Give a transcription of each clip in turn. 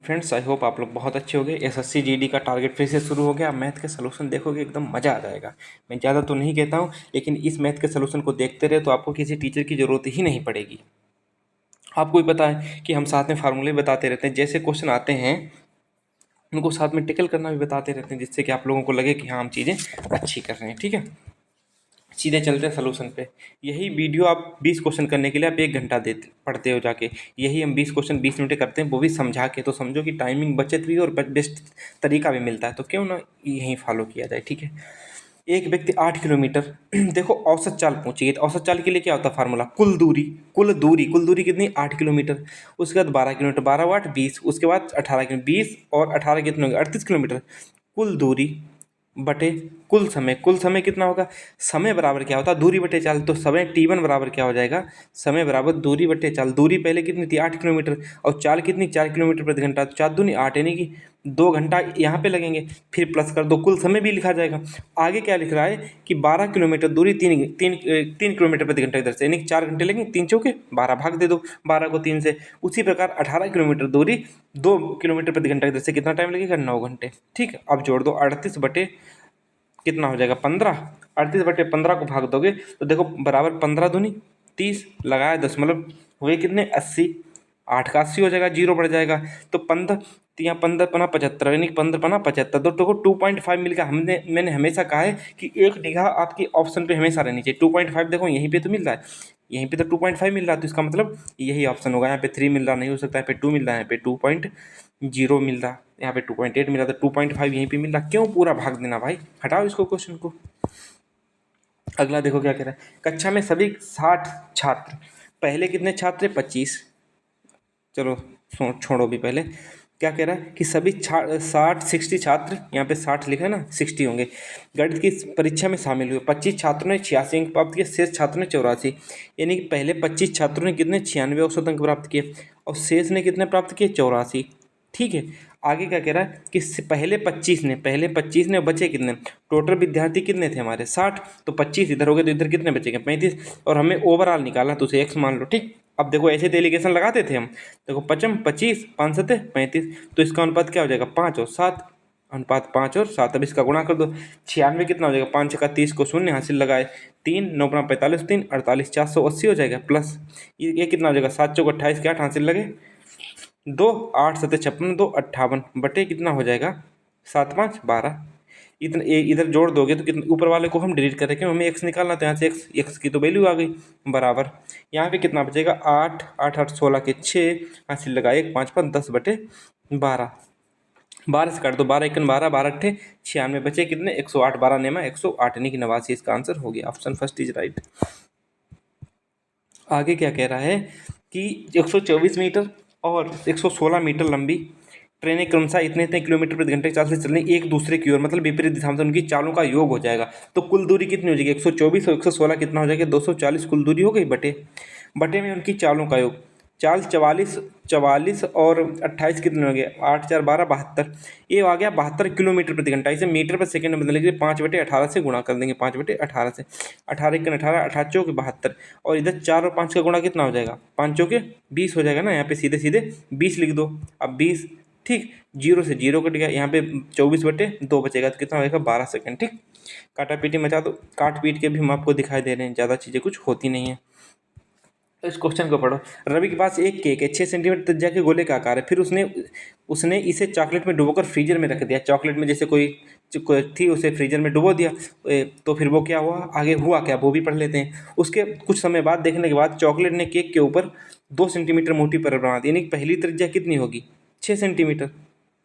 Friends, I hope आप लोग बहुत अच्छे हो गए। एसएससी जीडी का टारगेट फिर से शुरू हो गया। मैथ के सलूशन देखोगे एकदम मज़ा आ जाएगा। मैं ज़्यादा तो नहीं कहता हूँ, लेकिन इस मैथ के सलूशन को देखते रहे तो आपको किसी टीचर की ज़रूरत ही नहीं पड़ेगी। आपको भी पता है कि हम साथ में फार्मूले बताते रहते हैं, जैसे क्वेश्चन आते हैं उनको साथ में टिकल करना भी बताते रहते हैं, जिससे कि आप लोगों को लगे कि हाँ हम चीज़ें अच्छी कर रहे हैं। ठीक है, सीधे चलते हैं सलूशन पे। यही वीडियो आप 20 क्वेश्चन करने के लिए आप 1 घंटा देते पढ़ते हो जाके, यही हम 20 क्वेश्चन 20 मिनट करते हैं, वो भी समझा के। तो समझो कि टाइमिंग बचत भी और बेस्ट तरीका भी मिलता है, तो क्यों ना यही फॉलो किया जाए। ठीक है, एक व्यक्ति 8 किलोमीटर देखो औसत चाल पहुंची, तो औसत चाल के लिए क्या होता है फार्मूला? कुल दूरी कितनी? 8 किलोमीटर। उसके बाद 12 किलोमीटर, 12 8 20, उसके बाद 18 किलोमीटर, 20 और 18 कितने होंगे? 38 किलोमीटर। कुल दूरी बटे कुल समय कितना होगा? समय बराबर क्या होता है? दूरी बटे चाल। तो समय t1 बराबर क्या हो जाएगा? समय बराबर दूरी बटे चाल। दूरी पहले कितनी थी? 8 किलोमीटर, और चाल कितनी? 4 किलोमीटर प्रति घंटा। तो 4 दूनी 8, यानी कि 2 घंटा यहाँ पे लगेंगे। फिर प्लस कर दो, कुल समय भी लिखा जाएगा। आगे क्या लिख रहा है कि 12 किलोमीटर दूरी 3 किलोमीटर प्रति घंटा इधर से, यानी कि 4 घंटे लगेंगे। 3 चौके 12, भाग दे दो 12 को 3 से। उसी प्रकार 18 किलोमीटर दूरी 2 किलोमीटर प्रति घंटा इधर से, कितना टाइम लगेगा? 9 घंटे। ठीक है, अब जोड़ दो 38 बटे कितना हो जाएगा? 15। 38 बटे 15 को भाग दोगे तो देखो बराबर 15 दूनी 30, लगाया दशमलव, हुए कितने? 80। 8 का 80 हो जाएगा, जीरो बढ़ जाएगा। तो 15 तो यहाँ 15 पना 75, यानी 15 पना 75। तो देखो 2.5 मिल गया। मैंने हमेशा कहा है कि 1 बीघा आपकी ऑप्शन पे हमेशा रहनी चाहिए। 2.5 देखो यहीं पे तो मिल रहा है, यहीं पे तो 2.5 मिल रहा है, तो इसका मतलब यही ऑप्शन होगा। यहाँ पे 3 मिल रहा नहीं हो सकता, यहाँ पे 2 मिल रहा है, यहाँ पे 2.0 मिल रहा, यहाँ पे 2.8 मिल रहा, तो 2.5 यहीं पे मिल रहा। क्यों पूरा भाग देना भाई? हटाओ इसको, क्वेश्चन को। अगला देखो क्या कह रहा है। कक्षा में सभी 60 छात्र, पहले कितने छात्र? 25। चलो छोड़ो भी, पहले क्या कह रहा है कि सभी 60 छात्र, यहाँ पे 60 लिखा है ना, 60 होंगे, गणित की परीक्षा में शामिल हुए। 25 छात्रों ने 86 अंक प्राप्त किए, शेष छात्रों ने 84, यानी कि पहले 25 छात्रों ने कितने? 96 औसत अंक प्राप्त किए, और शेष ने कितने प्राप्त किए? 84। ठीक है, आगे क्या कह रहा है कि पहले 25 ने, बचे कितने? टोटल विद्यार्थी कितने थे हमारे? 60। तो 25 इधर हो गए, तो इधर कितने बचेंगे? 35। और हमें ओवरऑल निकालना, तो उसे x मान लो। ठीक, अब देखो ऐसे तो एलिगेशन लगाते थे हम। देखो 25 5 7 35, तो इसका अनुपात क्या हो जाएगा? 5 और 7, अनुपात 5 और 7। अब इसका गुणा कर दो, 96 कितना हो जाएगा? 5 का 30 को शून्य हासिल लगाए, 3 9 45, 3 48, 480 हो जाएगा। प्लस ये कितना हो जाएगा? 7 चौक 28 के 8 हासिल लगे 2, 8 7 56, 2 58 बटे कितना हो जाएगा? 7 5 12। इतना इधर जोड़ दोगे तो कितना? ऊपर वाले को हम डिलीट करें, क्यों? हमें एक्स निकालना, तो यहाँ से एक्स की तो वैल्यू आ गई बराबर। यहाँ पे कितना बचेगा? 8 8 8 16 के 6 हासिल लगा 1 5 5 10 बटे 12। 12 से काट दो, 12 1 12, 12 8 96 बचे कितने? 108, 12 नेमा 108, यानी कि 89। इसका आंसर हो गया, ऑप्शन फर्स्ट इज राइट। आगे क्या कह रहा है कि 124 मीटर और 116 मीटर लंबी ट्रेनें क्रमशः इतने इतने किलोमीटर प्रति घंटे की चाल से चलने एक दूसरे की ओर, मतलब विपरीत दिशा में, तो उनकी चालों का योग हो जाएगा। तो कुल दूरी कितनी हो जाएगी? 124 और 116 कितना हो जाएगा? 240 कुल दूरी हो गई, बटे में उनकी चालों का योग। चाल 44 और 28 कितने हो गए? 8 4 12 72। ये आ गया 72 किलोमीटर प्रति घंटा। इसे मीटर पर सेकंड में बदलने के लिए 5 बटे 18 से गुणा कर देंगे। 5 बटे 18 से, 18 1 18, 18 चौके 72, और इधर 4 और 5 का गुणा कितना हो जाएगा? 5 चौके 20 हो जाएगा ना। यहाँ पे सीधे सीधे 20 लिख दो। अब 20, ठीक, 0 से 0 कट गया, यहाँ पे 24 बटे 2 बचेगा, तो कितना हो जाएगा? 12 सेकंड। ठीक, काटा पीटी मचा दो। काट पीट के भी हम आपको दिखाई दे रहे हैं, ज़्यादा चीज़ें कुछ होती नहीं है। तो इस क्वेश्चन को पढ़ो। रवि के पास एक केक है, 6 सेंटीमीटर त्रिज्या के गोले का आकार है। फिर उसने इसे चॉकलेट में डुबोकर फ्रीजर में रख दिया। चॉकलेट में जैसे कोई थी, उसे फ्रीजर में डुबो दिया। तो फिर वो क्या हुआ? आगे हुआ क्या, वो भी पढ़ लेते हैं। उसके कुछ समय बाद देखने के बाद चॉकलेट ने केक के ऊपर 2 सेंटीमीटर मोटी परत बना दी, यानी पहली त्रिज्या कितनी होगी? 6 सेंटीमीटर।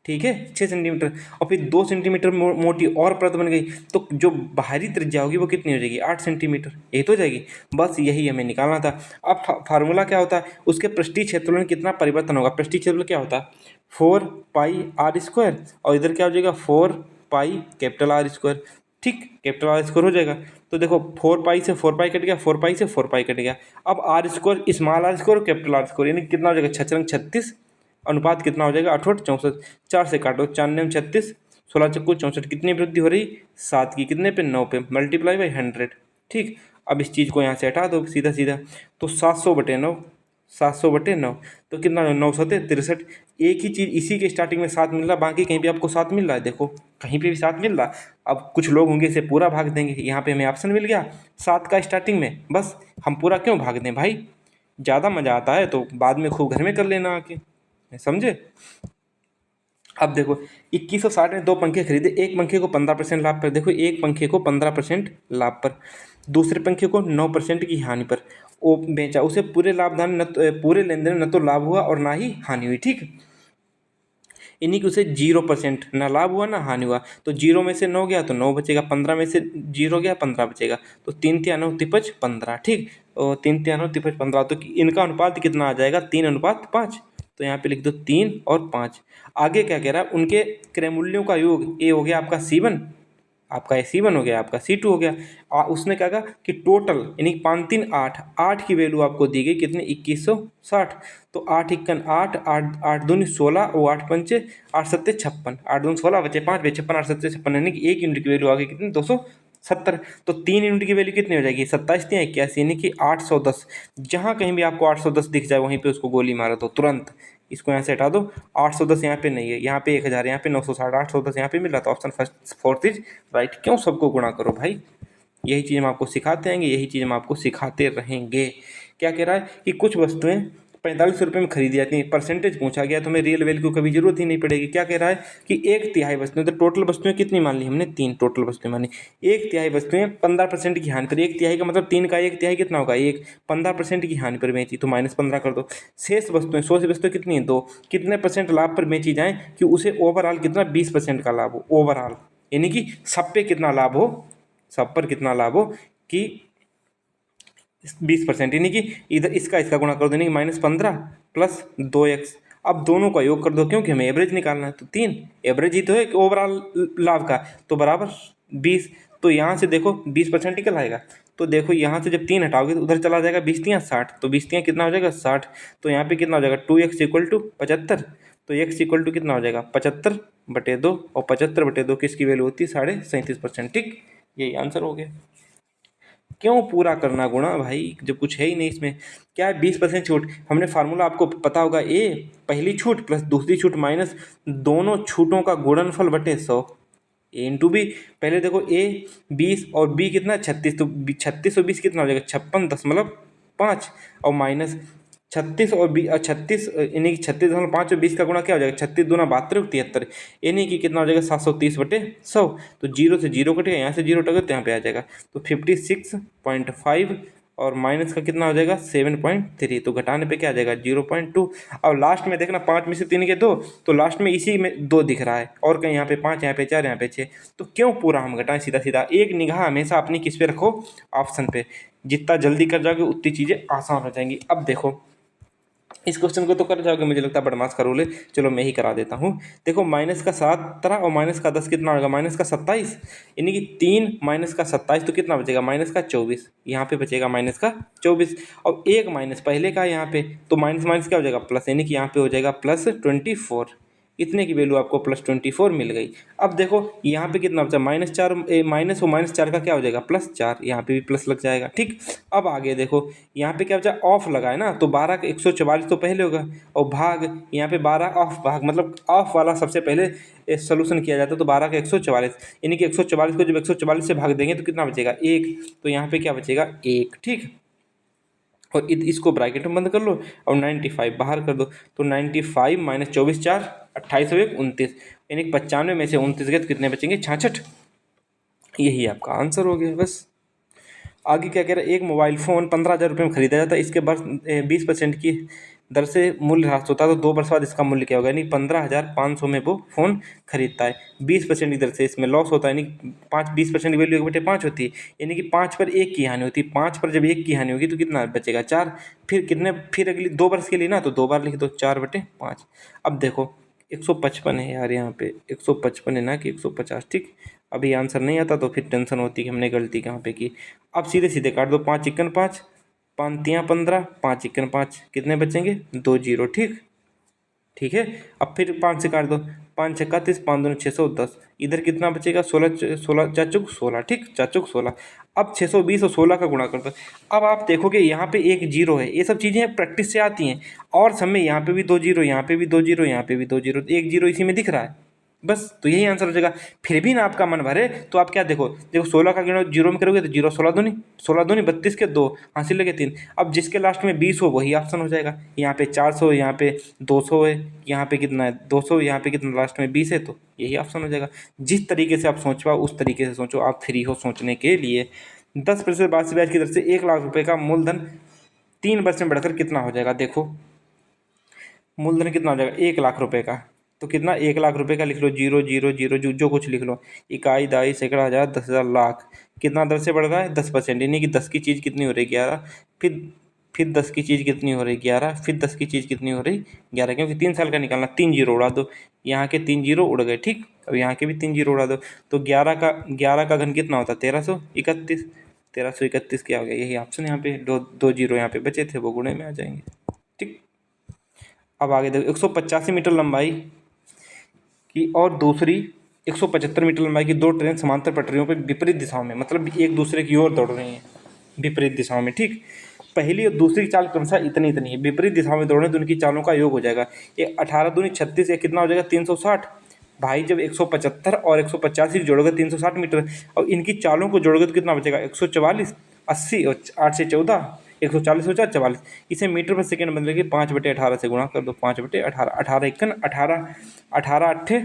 ठीक है, 6 सेंटीमीटर, और फिर 2 सेंटीमीटर मोटी और परत बन गई, तो जो बाहरी त्रिज्या होगी वो कितनी हो जाएगी? 8 सेंटीमीटर। यही तो हो जाएगी, बस यही हमें निकालना था। अब फार्मूला क्या होता है? उसके पृष्ठीय क्षेत्रफल में कितना परिवर्तन होगा? पृष्ठीय क्षेत्रफल क्या होता है? 4 पाई आर स्क्वायर, और इधर क्या हो जाएगा? 4 पाई कैपिटल आर स्क्वायर। ठीक, कैपिटल आर स्क्वायर हो जाएगा। तो देखो 4 पाई से 4 पाई कट गया, 4 पाई से 4 पाई कट गया। अब R square, small R square और कैपिटल आर स्क्वायर, यानी कितना हो जाएगा? 6 36, अनुपात कितना हो जाएगा? 8 8 64। 4 से काटो, 4 9 36, 16 चक्कू 64, कितनी वृद्धि हो रही? 7 की, कितने पे? 9 पे, मल्टीप्लाई बाई 100। ठीक, अब इस चीज़ को यहाँ से हटा दो सीधा सीधा, तो 700 बटे 9, 700 बटे 9, तो कितना? 9 7 63, एक ही चीज़ इसी के स्टार्टिंग में 7 मिल रहा, बाकी कहीं भी आपको 7 मिल रहा है, देखो कहीं पे भी 7 मिल रहा। अब कुछ लोग होंगे इसे पूरा भाग देंगे, यहाँ पे हमें ऑप्शन मिल गया 7 का स्टार्टिंग में, बस हम पूरा क्यों भाग दें भाई। ज़्यादा मज़ा आता है तो बाद में खूब घर में कर लेना आके, समझे। अब देखो 2160 में 2 पंखे खरीदे, एक पंखे को 15% लाभ पर, देखो एक पंखे को 15% लाभ पर, दूसरे पंखे को 9% की हानि पर वो बेचा, उसे पूरे लाभदान न पूरे लेन देन न तो लाभ हुआ और ना ही हानि हुई, ठीक। यानी कि उसे 0% ना लाभ हुआ ना हानि हुआ, तो 0 में से 9 गया तो 9 बचेगा, 15 में से 0 गया 15 बचेगा, तो 3 तिया 9 तिपच 15, ठीक। और 3 तिया 9 तिपच 15, तो इनका अनुपात कितना आ जाएगा, 3:5। तो यहाँ पे लिख दो 3 और 5। आगे क्या कह रहा है, उनके क्रय मूल्यों का योग, ए हो गया आपका C1, आपका C1 हो गया, आपका C2 हो गया। उसने क्या कहा कि टोटल यानी 5 3 8, 8 की वैल्यू आपको दी गई कितने, 2160। तो 8 इक्कन 8, 8 8 दूनी 16 और 8 पंचे 8 सत्ते 56, 8 दूनी 16 बचे 5 बचे 56, 8 सत्ते 56, यानी कि 1 यूनिट की वैल्यू आ गई कितनी, 270। तो 3 यूनिट की वैल्यू कितनी हो जाएगी, 27 या 81, यानी कि 810। जहाँ कहीं भी आपको 810 दिख जाए वहीं पे उसको गोली मारो तो तुरंत। इसको यहाँ से हटा दो, 810 यहाँ पे नहीं है, यहाँ पे 1000, यहाँ पे 960, 810 यहाँ पे मिल रहा, तो option first fourth is right. क्यों सबको गुणा करो भाई, यही चीज़ हम आपको सिखाते रहेंगे, यही चीज़ हम आपको सिखाते रहेंगे। क्या कह रहा है कि कुछ वस्तुएं 45 रुपये में खरीदी जाती हैं, परसेंटेज पूछा गया तो हमें रियल वैल्यू कभी जरूरत ही नहीं पड़ेगी। क्या कह रहा है कि 1/3 वस्तुएं, तो टोटल वस्तुएं कितनी मान ली हमने, 3 टोटल वस्तुएं मानी। 1/3 वस्तुएं 15% की हानि पर, 1/3 का मतलब 3 का 1/3 कितना होगा, 1, 15% की हानि पर बेची तो -15 कर दो। शेष वस्तुएं, 100 से वस्तुएं कितनी है, 2, कितने परसेंट लाभ पर बेची जाएं कि उसे ओवरऑल कितना 20% का लाभ हो, ओवरऑल यानी कि सब पे कितना लाभ हो, सब पर कितना लाभ हो कि 20%, यानी कि इधर इसका गुणा कर दो, यानी कि -15 प्लस 2x। अब दोनों का योग कर दो क्योंकि हमें एवरेज निकालना है, तो 3 एवरेज ही तो है ओवरऑल लाभ का, तो बराबर 20। तो यहाँ से देखो 20% निकल आएगा, तो देखो यहाँ से जब 3 हटाओगे तो उधर चला जाएगा 20 तियाँ 60, तो 20 तियाँ कितना हो जाएगा 60। तो यहाँ पे कितना हो जाएगा 2x इक्वल टू 75, तो x इक्वल टू कितना हो जाएगा 75/2, और 75/2 किसकी वैल्यू होती है 37.5%, ठीक। यही आंसर हो गया। क्यों पूरा करना गुणा भाई, जब कुछ है ही नहीं इसमें। क्या है 20% छूट, हमने फार्मूला आपको पता होगा, ए पहली छूट प्लस दूसरी छूट माइनस दोनों छूटों का गुणनफल बटे 100, ए इंटू बी। पहले देखो ए 20 और बी कितना 36, तो 36 और 20 कितना हो जाएगा 56.5, और माइनस 36 और 36 यानी कि 36.5 और 20 का गुणा क्या हो जाएगा, 36 दूना 72 73, यानी कि कितना हो जाएगा 730/100। तो 0 से 0 कटेगा, यहाँ से 0 कटेगा तो यहाँ पे आ जाएगा, तो 56.5 और माइनस का कितना हो जाएगा 7.3, तो घटाने पे क्या आ जाएगा 0.2। अब लास्ट में देखना 5 में से 3 के 2, तो लास्ट में इसी में 2 दिख रहा है, और कहीं यहाँ पे 5, यहाँ पे 4, यहाँ पे 6, तो क्यों पूरा हम घटाएं, सीधा सीधा एक निगाह हमेशा अपनी किस पे रखो, ऑप्शन पे। जितना जल्दी कर जाओगे उतनी चीज़ें आसान हो जाएंगी। अब देखो इस क्वेश्चन को तो कर जाओगे, मुझे लगता है बदमाश का रूल है, चलो मैं ही करा देता हूँ। देखो -17 और -10 कितना होगा, -27, यानी कि 3 -27, तो कितना बचेगा -24, यहाँ पे बचेगा -24, और एक माइनस पहले का यहाँ पे, तो माइनस माइनस क्या हो जाएगा प्लस, यानी कि यहाँ पे हो जाएगा +24, इतने की वैल्यू आपको +24 मिल गई। अब देखो यहाँ पे कितना बचा -4, -4 का क्या हो जाएगा +4, यहाँ पे भी प्लस लग जाएगा, ठीक। अब आगे देखो यहाँ पे क्या बचा, ऑफ लगा है ना, तो 12 का 144 तो पहले होगा, और भाग यहाँ पे 12 ऑफ, भाग मतलब ऑफ वाला सबसे पहले सोल्यूशन किया जाता है, तो 12 का 144, यानी कि 144 को जब 144 से भाग देंगे तो कितना बचेगा 1, तो यहाँ पे क्या बचेगा 1, ठीक। और इसको ब्रैकेट में बंद कर लो और 95 बाहर कर दो, तो 95 -24 4 28 और 1 29, यानी कि 95 में से 29 गए तो कितने बचेंगे 66। यही आपका आंसर हो गया बस। आगे क्या कह रहा है, एक मोबाइल फ़ोन 15,000 रुपये में खरीदा जाता है, इसके वर्ष 20% की दर से मूल्य ह्रास होता है, तो 2 वर्ष बाद इसका मूल्य क्या होगा, यानी 15,500 में वो फ़ोन खरीदता है। 20% की दर से इसमें लॉस होता है, यानी 20% की वैल्यू 1/5 होती है, यानी कि 5 पर 1 की हानि होती है, 5 पर जब 1 की हानि होगी तो कितना बचेगा 4। फिर अगली 2 वर्ष के लिए ना, तो 2 बार लिख दो 4/5। अब देखो 155 है यार, यहाँ पे 155 है ना कि 150, ठीक। अभी आंसर नहीं आता तो फिर टेंशन होती है कि हमने गलती कहाँ पे की। अब सीधे सीधे काट दो, 5 इक्कन 5, 5 तियाँ 15, 5 इक्कन 5, कितने बचेंगे 2 0, ठीक। ठीक है, अब फिर 5 से काट दो, 5 छक्का 30, 5 दूनी 610। इधर कितना बचेगा? 16 16 4 चौक 16, ठीक, 4 चौक 16। अब 620 और 16 का गुणा कर दो। अब आप देखोगे यहाँ पे एक जीरो है, ये सब चीज़ें प्रैक्टिस से आती हैं। और सब में यहाँ पे भी 2 जीरो, यहाँ पे भी 2 जीरो, यहाँ पे भी 2 जीरो, एक जीरो इसी में दिख रहा है बस। तो यही आंसर हो जाएगा। फिर भी ना आपका मन भरे तो आप क्या देखो, 16 का गिनो जीरो में करोगे तो जीरो 16 दूनी 32 के 2 हासिल लगे 3। अब जिसके लास्ट में 20 हो वही ऑप्शन हो जाएगा। यहाँ पे 400, यहाँ पे 200 है, यहाँ पे कितना है 200, यहाँ पे कितना लास्ट में 20 है, तो यही ऑप्शन हो जाएगा। जिस तरीके से आप सोच पाओ उस तरीके से सोचो, आप फ्री हो सोचने के लिए। 10% वार्षिक ब्याज की दर से 1 लाख रुपये का मूलधन 3 वर्ष में बढ़कर कितना हो जाएगा? देखो मूलधन कितना हो जाएगा 1 लाख रुपये का, तो कितना 1 लाख रुपये का लिख लो, जीरो जीरो जीरो जो कुछ लिख लो, इकाई दाई सैकड़ा हज़ार 10,000 लाख। कितना दर से बढ़ रहा है? 10%, यानी कि 10 की चीज़ कितनी हो रही है? 11। फिर 10 की चीज़ कितनी हो रही? 11। फिर 10 की चीज़ कितनी हो रही? 11, क्योंकि 3 साल का निकालना। 3 जीरो उड़ा दो, यहाँ के 3 जीरो उड़ गए, ठीक। अब यहाँ के भी 3 जीरो उड़ा दो, तो 11 का घन कितना होता है? 1331। 1331 क्या हो गया? यही ऑप्शन यहाँ पे, दो जीरो यहाँ पे बचे थे वो गुणे में आ जाएंगे, ठीक। अब आगे देखो, 185 मीटर लंबाई की और दूसरी 175 मीटर लंबाई की 2 ट्रेन समांतर पटरियों पर विपरीत दिशाओं में, मतलब एक दूसरे की ओर दौड़ रही हैं विपरीत दिशाओं में, ठीक। पहली और दूसरी चाल क्रमशः इतनी इतनी है, विपरीत दिशाओं में दौड़ने तो उनकी चालों का योग हो जाएगा। ये 18 दूनी 36, ये कितना हो जाएगा? 360। भाई जब 175 और 185 जोड़ोगे 360 मीटर, और इनकी चालों को जोड़ोगे तो कितना बचेगा? 144, 80 और 8 से 14, 140 हो जाए 44। इसे मीटर पर सेकंड बदलेगी 5/18 से गुणा कर दो, 5/18, 18 एकन 18, 18 अट्ठे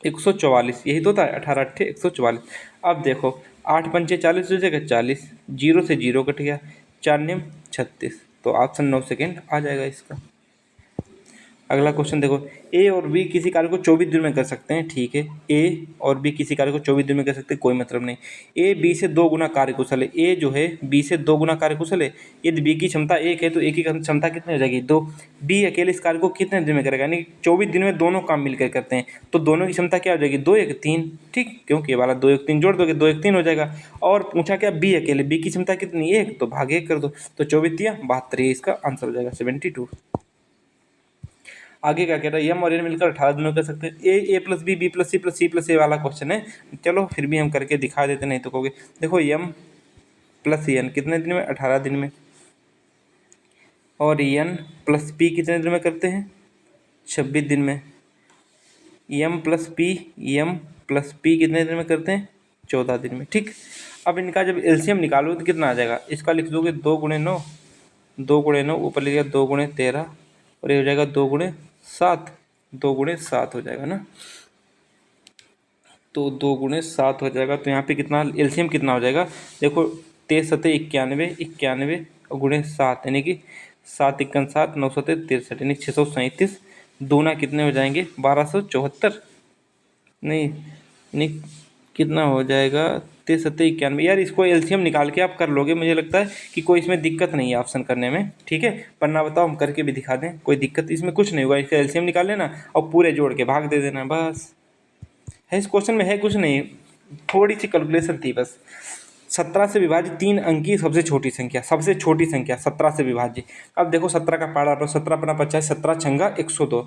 144, यही तो होता है, 18 अट्ठे 144। अब देखो 8 पंचे 40 हो जाएगा 40, जीरो से जीरो कट गया, 4 नियम 36, तो ऑप्शन 9 सेकेंड आ जाएगा इसका। अगला क्वेश्चन देखो, ए और बी किसी कार्य को 24 दिन में कर सकते हैं, ठीक है। ए और बी किसी कार्य को 24 दिन में कर सकते हैं, कोई मतलब नहीं। ए बी से 2 गुना कार्यकुशल है, ए जो है बी से 2 गुना कार्यकुशल है। यदि बी की क्षमता 1 है तो ए की क्षमता कितनी हो जाएगी? 2। बी अकेले इस कार्य को कितने दिन में करेगा? यानी 24 दिन में दोनों काम मिलकर करते हैं, तो दोनों की क्षमता क्या हो जाएगी? 2 1 3, ठीक, क्योंकि ये वाला 2 1 3 जोड़ दोगे 2 1 3 हो जाएगा। और पूछा क्या? बी अकेले, बी की क्षमता कितनी? 1, तो भाग 1 कर दो, तो 24 या 72, इसका आंसर हो जाएगा 72। आगे क्या कह रहा है? एम और एन मिलकर 18 दिनों कर सकते हैं। A plus B plus C plus C plus A वाला क्वेश्चन है, चलो फिर भी हम करके दिखा देते, नहीं तो कहोगे। देखो एम प्लस एन कितने दिन में? 18 दिन में। और एन प्लस पी कितने दिन में करते हैं? 26 दिन में। एम प्लस पी कितने दिन में करते हैं? 14 दिन में, ठीक। अब इनका जब एलसीएम निकालोगे तो कितना आ जाएगा? इसका लिख दोगे 2 गुणे 9, 2 गुणे 9, ऊपर लिखेगा 2 गुणे 13, और ये हो जाएगा 2 गुणे 7, 2 गुणे 7 हो जाएगा ना, तो 2 गुणे 7 हो जाएगा। तो यहाँ पे कितना एलसीएम कितना हो जाएगा? देखो 23 सत्ते 91, 91 और गुणे 7, यानी कि 7 इक्कन 7, 9 सत्ते 63, यानी 637। दूना कितने हो जाएंगे? 1274, नहीं कितना हो जाएगा? 23 सत्ते 91। यार इसको एलसीएम निकाल के आप कर लोगे, मुझे लगता है कि कोई इसमें दिक्कत नहीं है ऑप्शन करने में, ठीक है। पन्ना बताओ हम करके भी दिखा दें, कोई दिक्कत इसमें कुछ नहीं होगा। इसका एलसीएम निकाल लेना और पूरे जोड़ के भाग दे देना, बस है। इस क्वेश्चन में है कुछ नहीं, थोड़ी सी कैलकुलेशन थी बस। 17 से विभाज्य 3 अंकी सबसे छोटी संख्या, 17 से विभाज्य। अब देखो 17 का पाड़ा, 17 अपना 50, 17 छंगा 102।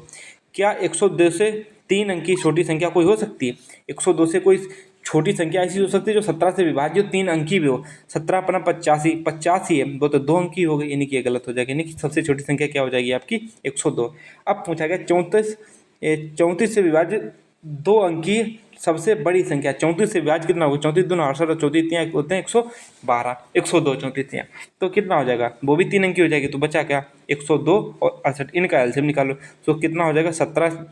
क्या 102 से 3 अंकी छोटी संख्या कोई हो सकती है? 102 से कोई छोटी संख्या ऐसी हो सकती है जो 17 से विभाज्य 3 अंकी भी हो। 17 अपना 50 ही है, वो तो 2 अंकी हो गई, यानी कि ये गलत हो जाएगी, यानी कि सबसे छोटी संख्या क्या हो जाएगी आपकी? 102। अब पूछा गया 34 से विभाज्य 2 अंकी सबसे बड़ी संख्या। 34 से विभाज्य कितना होगा? 34 दूना 68 और 34 तियाँ होते हैं 112, 102 34 तियाँ, तो कितना हो जाएगा? वो भी 3 अंकी हो जाएगी, तो बचा क्या? 102 और 68, इनका एलसीएम निकालो, तो कितना हो जाएगा? 17,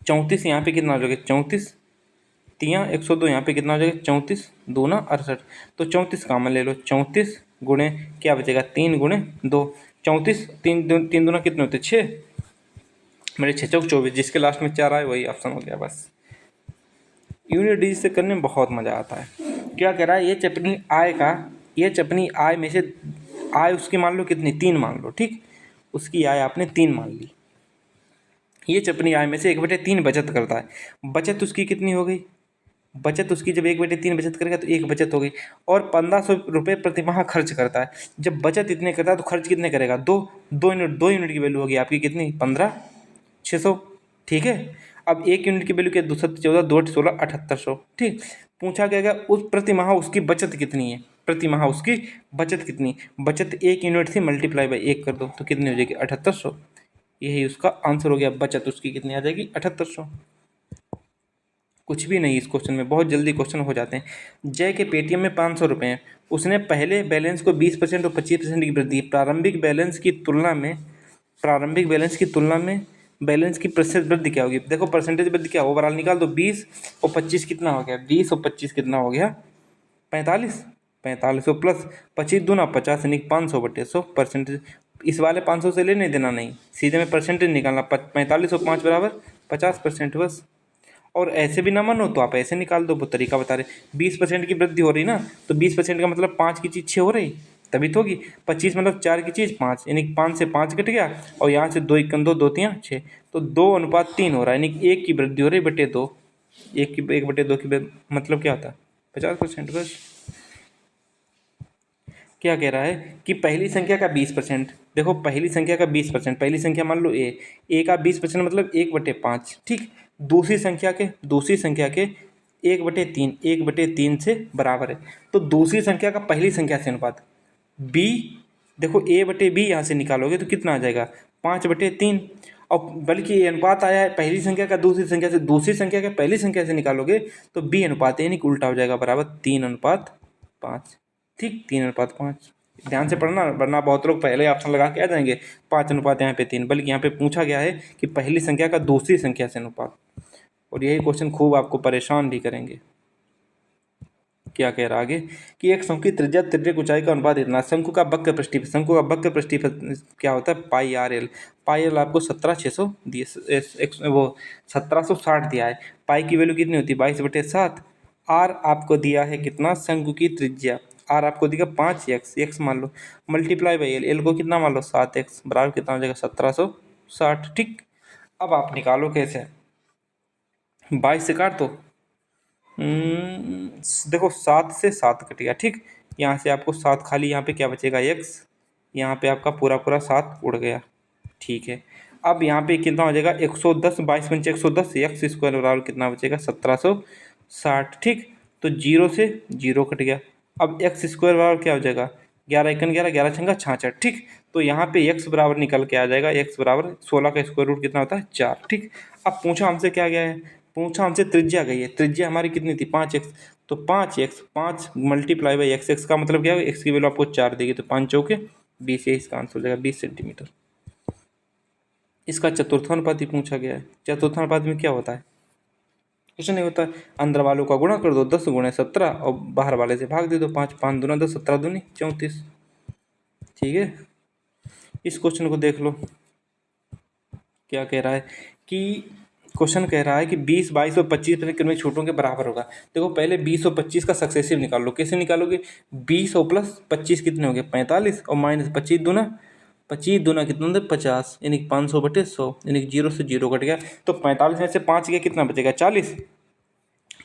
34 यहाँ पे कितना हो जाएगा? 34 तियाँ 102, यहाँ पे कितना हो जाएगा? 34 दूना 68, तो 34 कामन ले लो, 34 गुणे क्या बचेगा? 3 गुणे 2, 34 3 दूना कितने होते? 6, मेरे 6 चौक 24, जिसके लास्ट में 4 आए वही ऑप्शन हो गया बस। यूनिट डिजिट से करने में बहुत मज़ा आता है। क्या कह रहा है? ये चपनी आय में से आय उसकी मान लो कितनी? 3 मान लो, ठीक। उसकी आय आपने 3 मान ली। ये चपनी आय में से 1/3 बचत करता है। बचत उसकी कितनी हो गई? बचत उसकी जब 1/3 बचत करेगा तो 1 बचत हो गई। और 1500 रुपये प्रति माह खर्च करता है। जब बचत इतने करता है तो खर्च कितने करेगा? 2 यूनिट की वैल्यू होगी आपकी कितनी? 15, 600, ठीक है। अब एक यूनिट की वैल्यू क्या है, 214, 2 16 7800। ठीक, पूछा क्या गया उस प्रति माह उसकी बचत कितनी है, प्रति माह उसकी बचत कितनी, बचत एक यूनिट से मल्टीप्लाई बाई 1 कर दो तो कितनी हो जाएगी 7800। यही उसका आंसर हो गया, बचत उसकी कितनी आ जाएगी 7800। कुछ भी नहीं इस क्वेश्चन में, बहुत जल्दी क्वेश्चन हो जाते हैं। जय के पेटीएम में 500 रुपये हैं, उसने पहले बैलेंस को 20% और 25% की वृद्धि, प्रारंभिक बैलेंस की तुलना में, प्रारंभिक बैलेंस की तुलना में बैलेंस की प्रतिशत वृद्धि क्या होगी। देखो परसेंटेज वृद्धि क्या, ओवरऑल निकाल दो, 20 और 25 कितना हो गया, 20 और 25 कितना हो गया 45, 45 और प्लस 25 दूना 50 यानी 500/100 परसेंटेज। इस वाले 500 से लेने देना नहीं, सीधे में परसेंटेज निकालना, 45 और 5 बराबर 50% बस। और ऐसे भी ना मानो तो आप ऐसे निकाल दो, वो तरीका बता रहे। 20% की वृद्धि हो रही ना, तो 20% का मतलब 5 की चीज़ 6 हो रही, तभी तो होगी। 25 मतलब 4 की चीज़ 5, यानी 5 से 5 कट गया, और यहाँ से 2 1 2, 2 3 6, तो 2:3 हो रहा है, यानी 1 की वृद्धि हो रही बटे 2, 1/2 की मतलब क्या होता है 50% बस। क्या कह रहा है कि पहली संख्या का 20%, देखो पहली संख्या का 20%, पहली संख्या मान लो ए का 20% मतलब 1/5। ठीक, दूसरी संख्या के 1/3, 1/3 से बराबर है, तो दूसरी संख्या का पहली संख्या से अनुपात बी, देखो a/b यहाँ से निकालोगे तो कितना आ जाएगा 5/3, और बल्कि ये अनुपात आया है पहली संख्या का दूसरी संख्या से, दूसरी संख्या का पहली संख्या से निकालोगे तो b अनुपात यानी कि उल्टा हो जाएगा, बराबर 3:5। ठीक, 3:5। ध्यान से पढ़ना, वरना बहुत लोग पहले ऑप्शन लगा के आ जाएंगे 5 अनुपात यहाँ पे 3, बल्कि यहाँ पे पूछा गया है कि पहली संख्या का दूसरी संख्या से अनुपात, और यही क्वेश्चन खूब आपको परेशान भी करेंगे। क्या कह रहा आगे कि एक शंकु की त्रिज्या तिर्यक ऊंचाई का अनुपात इतना, शंकु का वक्र प्रस्थापन, शंकु का वक्र प्रस्थापन क्या होता है πr/l, πr/l आपको 17,600 दिए, वो 1760 दिया है। पाई की वैल्यू कितनी होती है 22/7। आर आपको दिया है कितना, शंकु की त्रिज्या, आर आपको दिया 5x, x मान लो, मल्टीप्लाई बाई एल, एल को कितना मान लो 7x, बराबर कितना हो जाएगा 1760। ठीक, अब आप निकालो कैसे, 22 से काट दो, देखो 7 से 7 कट गया। ठीक, यहाँ से आपको 7 खाली, यहाँ पे क्या बचेगा x, यहाँ पे आपका पूरा पूरा 7 उड़ गया। ठीक है, अब यहाँ पे कितना हो जाएगा 110, 22 × 110, एक्स स्क्वायर बराबर कितना बचेगा 1760। ठीक, तो 0 से 0 कट गया। अब एक्स स्क्वायर बराबर क्या हो जाएगा 11 × 11, 11 × 66। ठीक, तो यहाँ पे x बराबर निकल के आ जाएगा, x बराबर 16 का स्क्वायर रूट कितना होता है 4। ठीक, अब पूछा हमसे क्या गया है, पूछा हमसे त्रिज्या गई है, त्रिज्या हमारी कितनी थी 5x, तो 5x, 5 मल्टीप्लाई बाई x का मतलब क्या है, x की वैल्यू आपको 4 देगी, तो 5 चौके 20, यही इसका आंसर हो जाएगा 20 सेंटीमीटर। इसका चतुर्थानुपाती पूछा गया है, चतुर्थानुपात में क्या होता है, कुछ नहीं होता, अंदर वालों का गुणा कर दो, 10 × 17 और बाहर वाले से भाग दे दो, 5 5 दूना 10, 17 दूनी 34। ठीक है, इस क्वेश्चन को देख लो, क्या कह रहा है कि क्वेश्चन कह रहा है कि 20, 22 और 25% क्रमिक छूटों के बराबर होगा। देखो पहले 20 और 25 का सक्सेसिव निकाल लो, कैसे निकालोगे, 20 और प्लस 25 कितने हो गए 45, और माइनस 25 दूना, 25 दूना कितना होता है 50, यानी 500/100, यानी 0 से 0 कट गया, तो 45 में से 5 गया कितना बचेगा 40,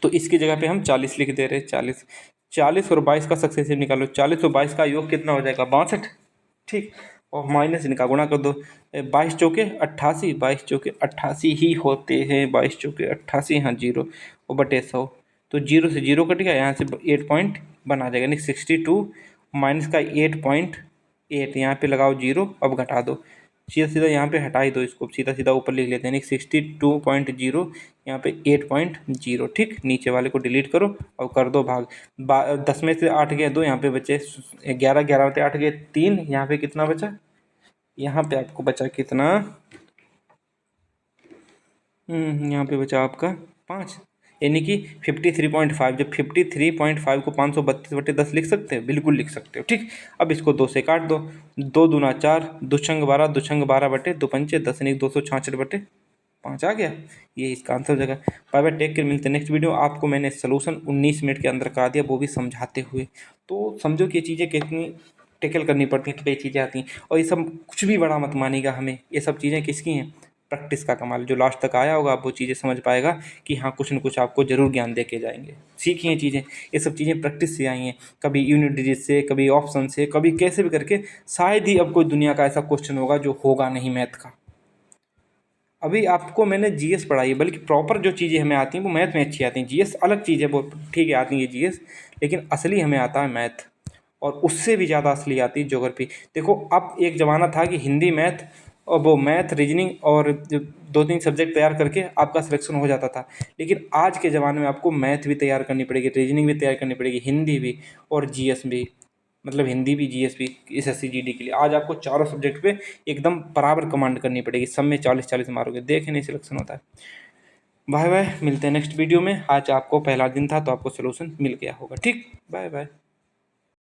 तो इसकी जगह पे हम 40 लिख दे रहे हैं, 40। 40 और 22 का सक्सेसिव निकालो, 40 और 22 का योग कितना हो जाएगा 62। ठीक, और माइनस इनका गुणा कर दो, 22 चौके 88, 22 चौके 88 ही होते हैं, 22 चौके 88, हाँ 0 और बटे 100, तो 0 से 0 कट गया, यहाँ से 8 पॉइंट बना जाएगा, यानी 62 माइनस का 8.8, यहाँ पे लगाओ 0, अब घटा दो, सीधा सीधा यहाँ पे हटा ही दो इसको, सीधा सीधा ऊपर लिख लेते हैं, यानी 62.0, यहाँ पे 8.0। ठीक, नीचे वाले को डिलीट करो और कर दो भाग, 10 में से 8 गए 2, यहाँ पे बचे 11, 11 में से 8 गए 3, यहाँ पे कितना बचा, यहाँ पे आपको बचा कितना, यहाँ पे बचा आपका 5, यानी कि 53.5। जब 53.5 को 532/10 लिख सकते हैं, बिल्कुल लिख सकते हो। ठीक, अब इसको 2 से काट दो, 2 दूना 4, 2 छंग 12, 2 छंग 12/2 पंचे 10, यानी 266/5 आ गया, ये इसका आंसर हो जाएगा। बाय बाय, टेक केयर, मिलते हैं नेक्स्ट वीडियो। आपको मैंने सोल्यूशन 19 मिनट के अंदर करा दिया, वो भी समझाते हुए, तो समझो कि ये चीज़ें कितनी टेकल करनी पड़ती हैं, तो ये चीज़ें आती हैं, और ये सब कुछ भी बड़ा मत मानेगा हमें, ये सब चीज़ें किसकी हैं, प्रैक्टिस का कमाल। जो लास्ट तक आया होगा आप वो चीज़ें समझ पाएगा कि हाँ कुछ न कुछ आपको ज़रूर ज्ञान दे के जाएंगे। सीखिए चीज़ें, ये सब चीज़ें प्रैक्टिस से आई हैं, कभी यूनिट डिजिट से, कभी ऑप्शन से, कभी कैसे भी करके, शायद ही अब कोई दुनिया का ऐसा क्वेश्चन होगा जो होगा नहीं मैथ का। अभी आपको मैंने जीएस पढ़ाई है, बल्कि प्रॉपर जो चीज़ें हमें आती हैं वो मैथ में अच्छी आती हैं। जीएस अलग चीज़ है, वो ठीक है आती है जीएस, लेकिन असली हमें आता है मैथ, और उससे भी ज़्यादा असली आती है ज्योग्राफी। देखो अब एक ज़माना था कि हिंदी मैथ और वो मैथ रीजनिंग और जो 2-3 सब्जेक्ट तैयार करके आपका सिलेक्शन हो जाता था, लेकिन आज के ज़माने में आपको मैथ भी तैयार करनी पड़ेगी, रीजनिंग भी तैयार करनी पड़ेगी, हिंदी भी और जीएस भी, मतलब हिंदी भी जीएस भी एसएससी जीडी के लिए। आज आपको चारों सब्जेक्ट पे एकदम बराबर कमांड करनी पड़ेगी, सब में 40-40 मारोगे, देखे नहीं सिलेक्शन होता है। बाय बाय, मिलते हैं नेक्स्ट वीडियो में। आज आपको पहला दिन था तो आपको सोल्यूशन मिल गया होगा। ठीक, बाय बाय।